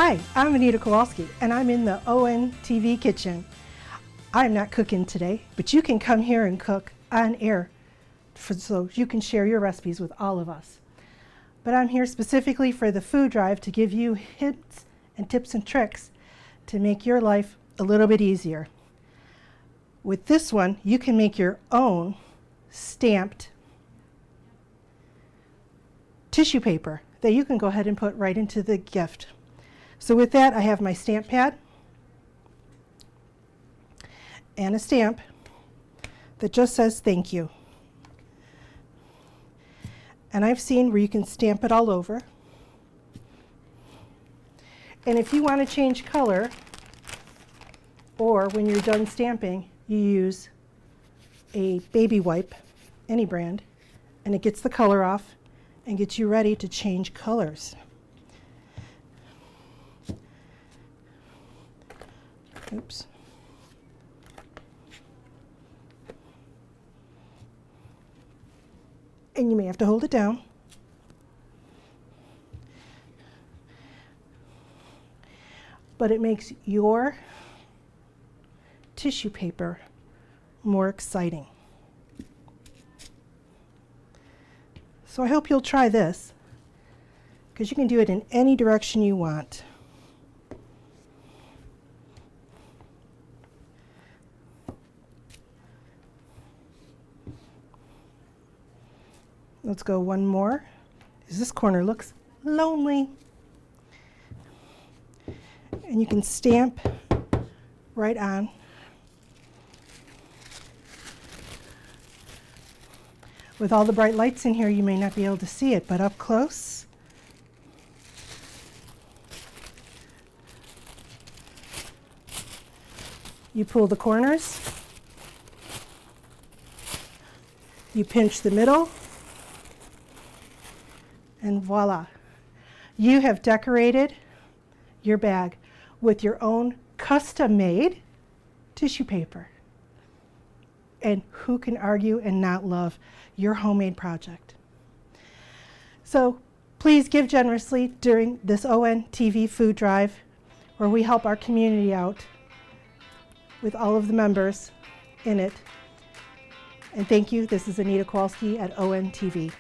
Hi, I'm Anita Kowalski, and I'm in the ONTV kitchen. I'm not cooking today, but you can come here and cook on air so you can share your recipes with all of us. But I'm here specifically for the food drive to give you hints and tips and tricks to make your life a little bit easier. With this one, you can make your own stamped tissue paper that you can go ahead and put right into the gift. So with that, I have my stamp pad and a stamp that just says thank you. And I've seen where you can stamp it all over. And if you want to change color, or when you're done stamping, you use a baby wipe, any brand, and it gets the color off and gets you ready to change colors. Oops. And you may have to hold it down. But it makes your tissue paper more exciting. So I hope you'll try this, because you can do it in any direction you want. Let's go one more, because this corner looks lonely. And you can stamp right on. With all the bright lights in here, you may not be able to see it, but up close, you pull the corners, you pinch the middle, and voila, you have decorated your bag with your own custom-made tissue paper. And who can argue and not love your homemade project? So please give generously during this ONTV food drive, where we help our community out with all of the members in it. And thank you. This is Anita Kowalski at ONTV.